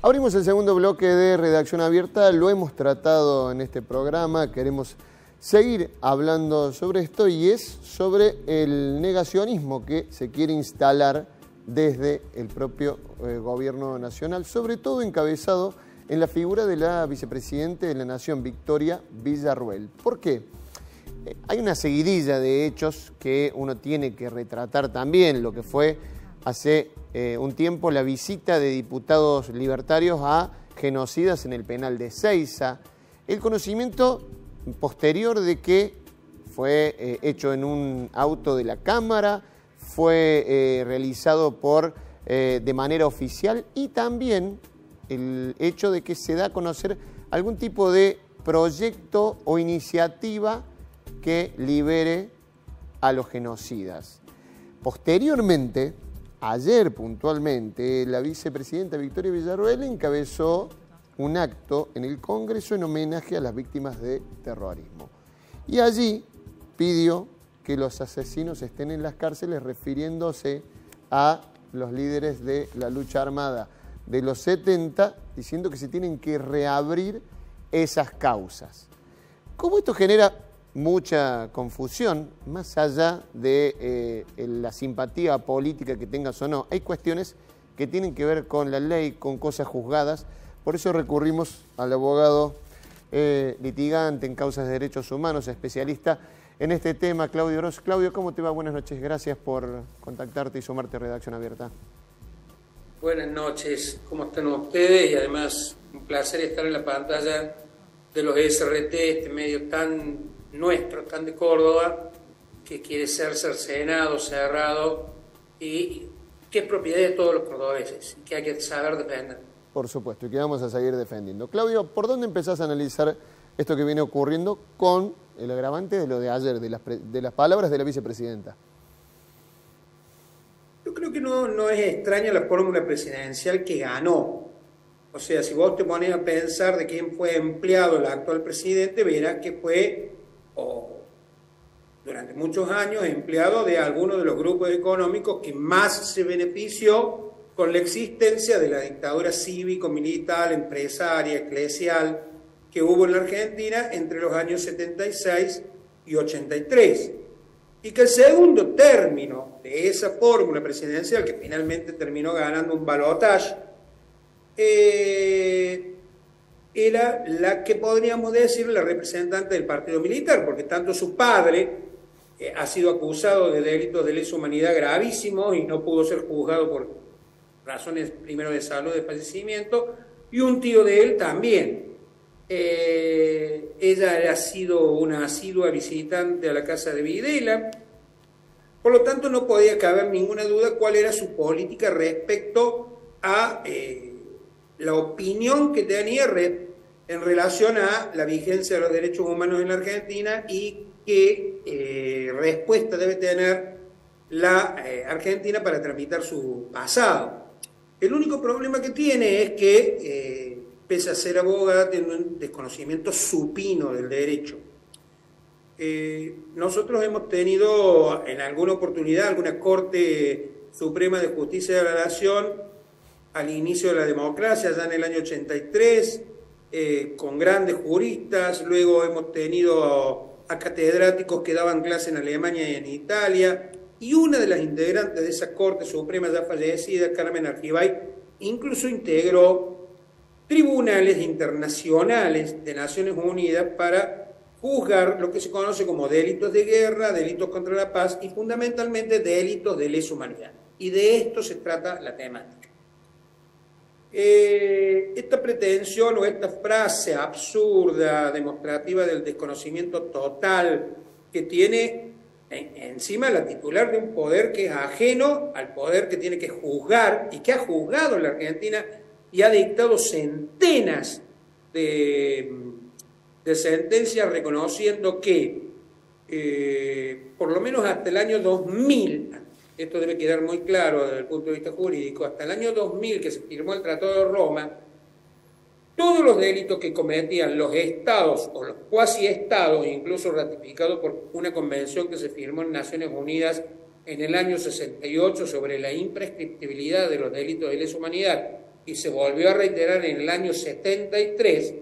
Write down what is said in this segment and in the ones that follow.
Abrimos el segundo bloque de Redacción Abierta, lo hemos tratado en este programa, queremos seguir hablando sobre esto y es sobre el negacionismo que se quiere instalar desde el propio gobierno nacional, sobre todo encabezado en la figura de la vicepresidenta de la Nación, Victoria Villarruel. ¿Por qué? Hay una seguidilla de hechos que uno tiene que retratar también, lo que fue hace un tiempo la visita de diputados libertarios a genocidas en el penal de Seiza, el conocimiento posterior de que fue hecho en un auto de la Cámara, fue realizado de manera oficial y también el hecho de que se da a conocer algún tipo de proyecto o iniciativa que libere a los genocidas. Posteriormente, ayer puntualmente, la vicepresidenta Victoria Villarruel encabezó un acto en el Congreso en homenaje a las víctimas de terrorismo. Y allí pidió que los asesinos estén en las cárceles, refiriéndose a los líderes de la lucha armada de los 70, diciendo que se tienen que reabrir esas causas. ¿Cómo esto genera mucha confusión, más allá de la simpatía política que tengas o no? Hay cuestiones que tienen que ver con la ley, con cosas juzgadas. Por eso recurrimos al abogado litigante en causas de derechos humanos, especialista en este tema, Claudio Gross. Claudio, ¿cómo te va? Buenas noches. Gracias por contactarte y sumarte a Redacción Abierta. Buenas noches. ¿Cómo están ustedes? Y además, un placer estar en la pantalla de los SRT, este medio tan nuestro, tan de Córdoba, que quiere ser cercenado, cerrado y que es propiedad de todos los cordobeses y que hay que saber defender. Por supuesto, y que vamos a seguir defendiendo. Claudio, ¿por dónde empezás a analizar esto que viene ocurriendo con el agravante de lo de ayer, de las palabras de la vicepresidenta? Yo creo que no es extraña la fórmula presidencial que ganó. O sea, si vos te pones a pensar de quién fue empleado el actual presidente, verás que fue durante muchos años empleado de algunos de los grupos económicos que más se benefició con la existencia de la dictadura cívico-militar, empresaria, eclesial que hubo en la Argentina entre los años 76 y 83. Y que el segundo término de esa fórmula presidencial, que finalmente terminó ganando un balotaje, era la que podríamos decir la representante del partido militar, porque tanto su padre ha sido acusado de delitos de lesa humanidad gravísimos y no pudo ser juzgado por razones primero de salud, de fallecimiento, y un tío de él también. Ella ha sido una asidua visitante a la casa de Videla, por lo tanto no podía caber ninguna duda cuál era su política respecto a la opinión que tenía en relación a la vigencia de los derechos humanos en la Argentina y qué respuesta debe tener la Argentina para tramitar su pasado. El único problema que tiene es que, pese a ser abogada, tiene un desconocimiento supino del derecho. Nosotros hemos tenido en alguna oportunidad alguna Corte Suprema de Justicia de la Nación al inicio de la democracia, ya en el año 83, con grandes juristas. Luego hemos tenido a catedráticos que daban clase en Alemania y en Italia, y una de las integrantes de esa Corte Suprema ya fallecida, Carmen Argibay, incluso integró tribunales internacionales de Naciones Unidas para juzgar lo que se conoce como delitos de guerra, delitos contra la paz y fundamentalmente delitos de lesa humanidad. Y de esto se trata la temática. Esta pretensión o esta frase absurda, demostrativa del desconocimiento total que tiene encima la titular de un poder que es ajeno al poder que tiene que juzgar y que ha juzgado en la Argentina y ha dictado centenas de sentencias reconociendo que por lo menos hasta el año 2000, esto debe quedar muy claro desde el punto de vista jurídico, hasta el año 2000 que se firmó el Tratado de Roma, todos los delitos que cometían los estados o los cuasi-estados, incluso ratificados por una convención que se firmó en Naciones Unidas en el año 68 sobre la imprescriptibilidad de los delitos de lesa humanidad, y se volvió a reiterar en el año 73,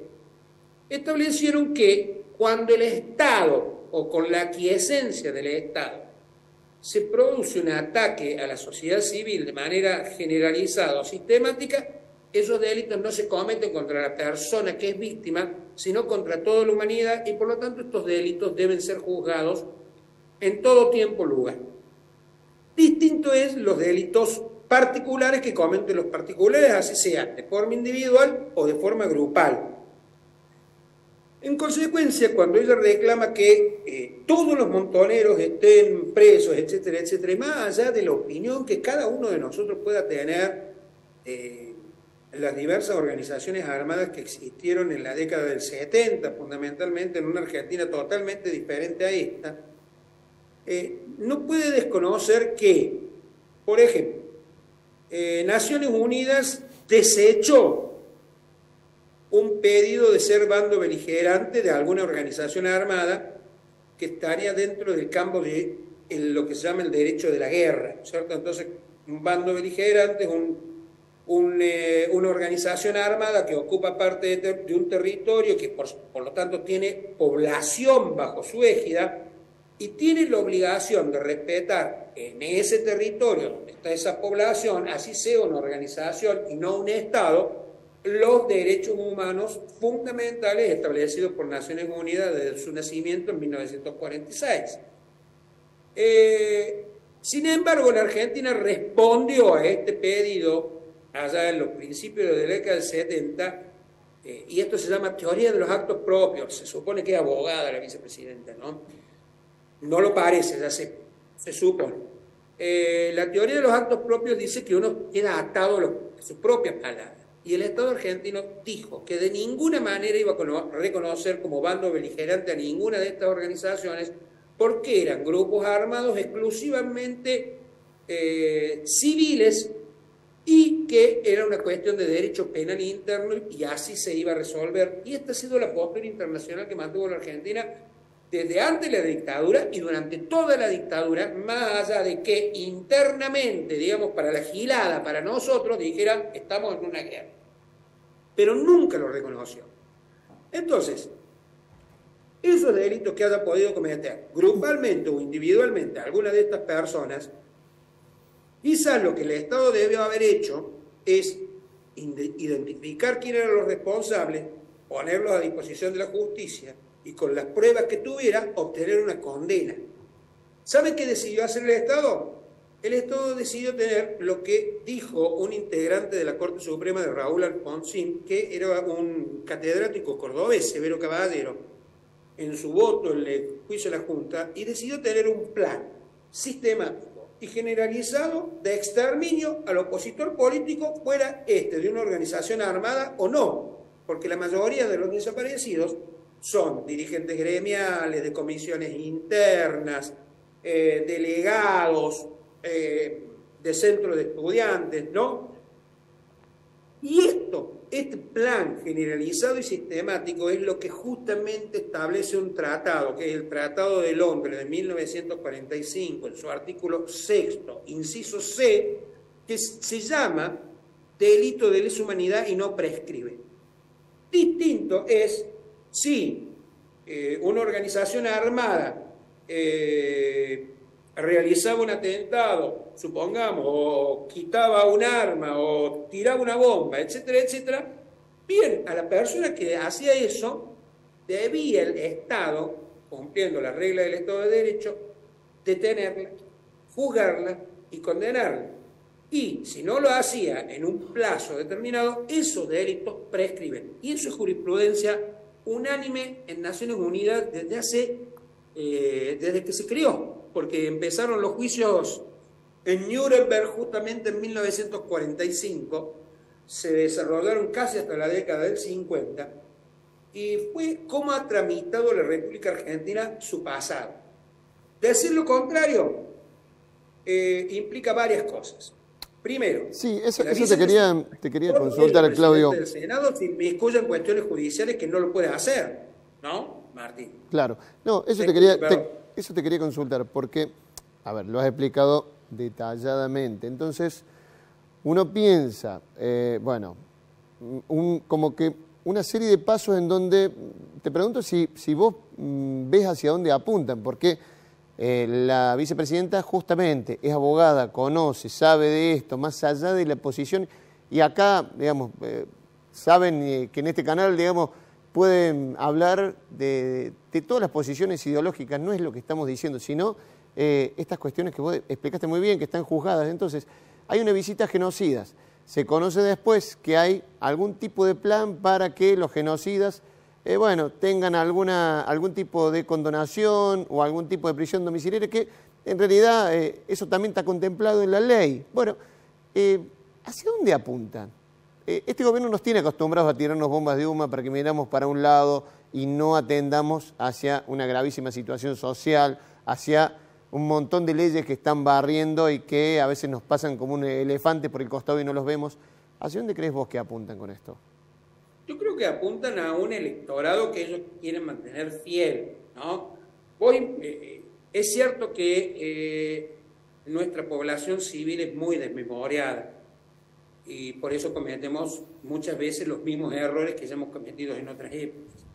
establecieron que cuando el Estado, o con la aquiescencia del Estado, se produce un ataque a la sociedad civil de manera generalizada o sistemática, esos delitos no se cometen contra la persona que es víctima, sino contra toda la humanidad, y por lo tanto estos delitos deben ser juzgados en todo tiempo y lugar. Distinto es los delitos particulares que cometen los particulares, así sea de forma individual o de forma grupal. En consecuencia, cuando ella reclama que todos los montoneros estén presos, etcétera, etcétera, y más allá de la opinión que cada uno de nosotros pueda tener, las diversas organizaciones armadas que existieron en la década del 70, fundamentalmente en una Argentina totalmente diferente a esta, no puede desconocer que, por ejemplo, Naciones Unidas desechó un pedido de ser bando beligerante de alguna organización armada que estaría dentro del campo de lo que se llama el derecho de la guerra, ¿cierto? Entonces, un bando beligerante es una organización armada que ocupa parte de un territorio que por lo tanto tiene población bajo su égida y tiene la obligación de respetar en ese territorio donde está esa población, así sea una organización y no un Estado, los derechos humanos fundamentales establecidos por Naciones Unidas desde su nacimiento en 1946. Sin embargo, la Argentina respondió a este pedido allá en los principios de la década del 70, y esto se llama teoría de los actos propios. Se supone que es abogada la vicepresidenta, ¿no? No lo parece, ya se supone. La teoría de los actos propios dice que uno queda atado a sus propias palabras. Y el Estado argentino dijo que de ninguna manera iba a reconocer como bando beligerante a ninguna de estas organizaciones porque eran grupos armados exclusivamente civiles y que era una cuestión de derecho penal interno y así se iba a resolver. Y esta ha sido la postura internacional que mantuvo la Argentina desde antes de la dictadura y durante toda la dictadura, más allá de que internamente, digamos, para la gilada, para nosotros, dijeran, estamos en una guerra. Pero nunca lo reconoció. Entonces, esos delitos que haya podido cometer, grupalmente o individualmente, alguna de estas personas, quizás lo que el Estado debió haber hecho es identificar quiénes eran los responsables, ponerlos a disposición de la justicia, y con las pruebas que tuviera, obtener una condena. ¿Sabe qué decidió hacer el Estado? El Estado decidió tener lo que dijo un integrante de la Corte Suprema de Raúl Alfonsín, que era un catedrático cordobés, Severo Caballero, en su voto en el juicio de la Junta, y decidió tener un plan sistemático y generalizado de exterminio al opositor político, fuera de una organización armada o no, porque la mayoría de los desaparecidos son dirigentes gremiales, de comisiones internas, delegados, de centros de estudiantes, ¿no? Y este plan generalizado y sistemático es lo que justamente establece un tratado, que es el Tratado de Londres de 1945, en su artículo 6, inciso C, que se llama delito de lesa humanidad y no prescribe. Distinto es si una organización armada realizaba un atentado, supongamos, o quitaba un arma, o tiraba una bomba, etcétera, etcétera, bien, a la persona que hacía eso, debía el Estado, cumpliendo las reglas del Estado de Derecho, detenerla, juzgarla y condenarla. Y si no lo hacía en un plazo determinado, esos delitos prescriben. Y eso es jurisprudencia unánime en Naciones Unidas desde que se creó, porque empezaron los juicios en Nuremberg justamente en 1945, se desarrollaron casi hasta la década del 50, y fue cómo ha tramitado la República Argentina su pasado. Decir lo contrario implica varias cosas. Primero, sí, eso te quería consultar, Claudio. El Senado se inmiscuye en cuestiones judiciales que no lo puede hacer, ¿no, Martín? Claro, no, eso te quería consultar, porque, a ver, lo has explicado detalladamente. Entonces, uno piensa, bueno, como que una serie de pasos en donde, te pregunto si vos ves hacia dónde apuntan, porque la vicepresidenta justamente es abogada, conoce, sabe de esto, más allá de la posición, y acá, digamos, saben que en este canal, digamos, pueden hablar de todas las posiciones ideológicas, no es lo que estamos diciendo, sino estas cuestiones que vos explicaste muy bien, que están juzgadas. Entonces, hay una visita a genocidas. Se conoce después que hay algún tipo de plan para que los genocidas, bueno, tengan algún tipo de condonación o algún tipo de prisión domiciliaria, que en realidad eso también está contemplado en la ley. Bueno, ¿hacia dónde apuntan? Este gobierno nos tiene acostumbrados a tirarnos bombas de humo para que miramos para un lado y no atendamos hacia una gravísima situación social, hacia un montón de leyes que están barriendo y que a veces nos pasan como un elefante por el costado y no los vemos. ¿Hacia dónde crees vos que apuntan con esto? Yo creo que apuntan a un electorado que ellos quieren mantener fiel, ¿no? Es cierto que nuestra población civil es muy desmemoriada y por eso cometemos muchas veces los mismos errores que ya hemos cometido en otras épocas.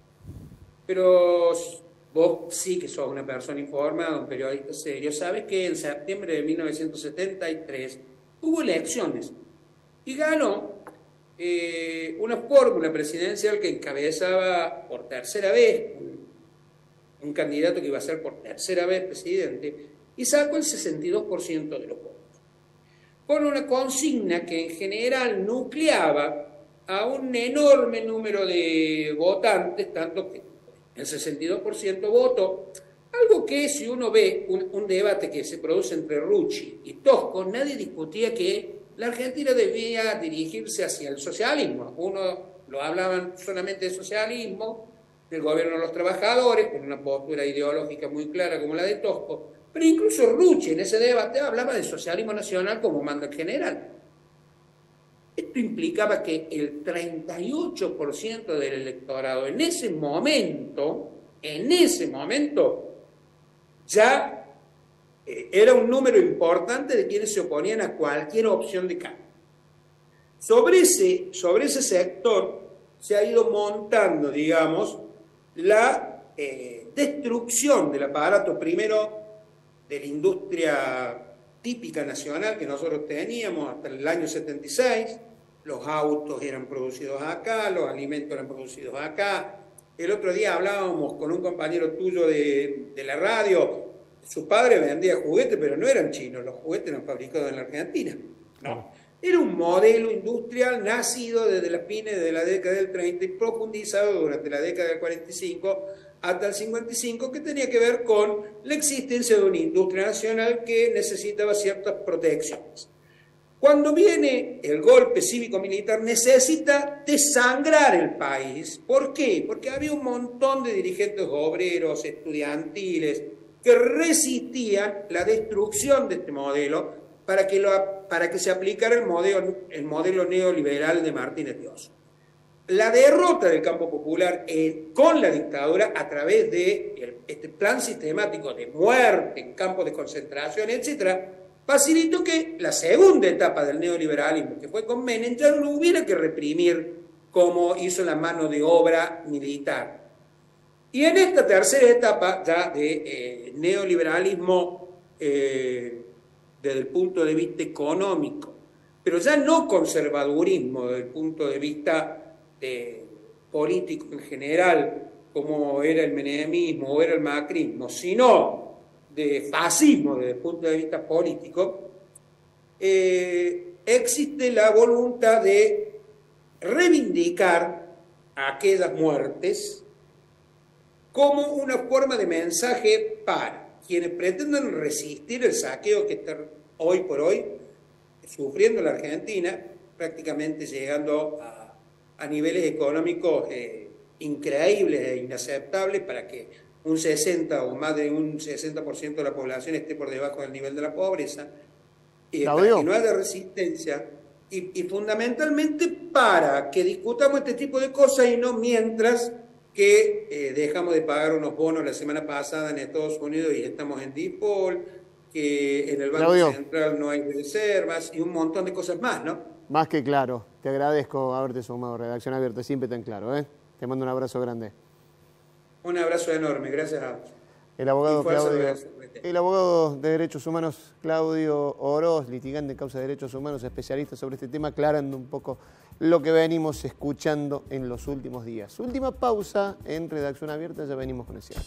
Pero vos sí que sos una persona informada, un periodista serio, sabes que en septiembre de 1973 hubo elecciones y ganó una fórmula presidencial que encabezaba por tercera vez un candidato que iba a ser por tercera vez presidente y sacó el 62% de los votos, con una consigna que en general nucleaba a un enorme número de votantes, tanto que el 62% votó, algo que si uno ve un debate que se produce entre Rucci y Tosco, nadie discutía que la Argentina debía dirigirse hacia el socialismo. Uno lo hablaban solamente de socialismo, del gobierno de los trabajadores, con una postura ideológica muy clara como la de Tosco, pero incluso Rucci en ese debate hablaba de socialismo nacional como mando general. Esto implicaba que el 38% del electorado en ese momento, ya era un número importante de quienes se oponían a cualquier opción de cambio. Sobre ese sector se ha ido montando, digamos, la destrucción del aparato, primero de la industria típica nacional que nosotros teníamos hasta el año 76, los autos eran producidos acá, los alimentos eran producidos acá. El otro día hablábamos con un compañero tuyo de la radio, su padre vendía juguetes, pero no eran chinos, los juguetes eran fabricados en la Argentina. No, era un modelo industrial nacido desde las fines de la década del 30 y profundizado durante la década del 45 hasta el 55, que tenía que ver con la existencia de una industria nacional que necesitaba ciertas protecciones. Cuando viene el golpe cívico-militar, necesita desangrar el país. ¿Por qué? Porque había un montón de dirigentes obreros, estudiantiles, que resistían la destrucción de este modelo para que se aplicara el modelo neoliberal de Martínez de Oz. La derrota del campo popular con la dictadura a través de este plan sistemático de muerte en campos de concentración, etc., facilitó que la segunda etapa del neoliberalismo, que fue con Menem, ya no hubiera que reprimir como hizo la mano de obra militar. Y en esta tercera etapa ya de neoliberalismo desde el punto de vista económico, pero ya no conservadurismo desde el punto de vista político en general, como era el menemismo o era el macrismo, sino de fascismo desde el punto de vista político, existe la voluntad de reivindicar aquellas muertes como una forma de mensaje para quienes pretendan resistir el saqueo que está hoy por hoy sufriendo la Argentina, prácticamente llegando a niveles económicos increíbles e inaceptables para que un 60 o más de un 60% de la población esté por debajo del nivel de la pobreza, para que no haya resistencia y fundamentalmente para que discutamos este tipo de cosas y no mientras que dejamos de pagar unos bonos la semana pasada en Estados Unidos y estamos en default, que en el Banco Claudio, Central no hay reservas y un montón de cosas más, ¿no? más que claro. Te agradezco haberte sumado a Redacción Abierta, siempre tan claro, ¿eh? Te mando un abrazo grande. Un abrazo enorme, gracias a vos. El abogado, Claudio, el abogado de Derechos Humanos Claudio Oroz, litigante en causa de derechos humanos, especialista sobre este tema, aclarando un poco lo que venimos escuchando en los últimos días. Última pausa en Redacción Abierta, ya venimos con el cierre.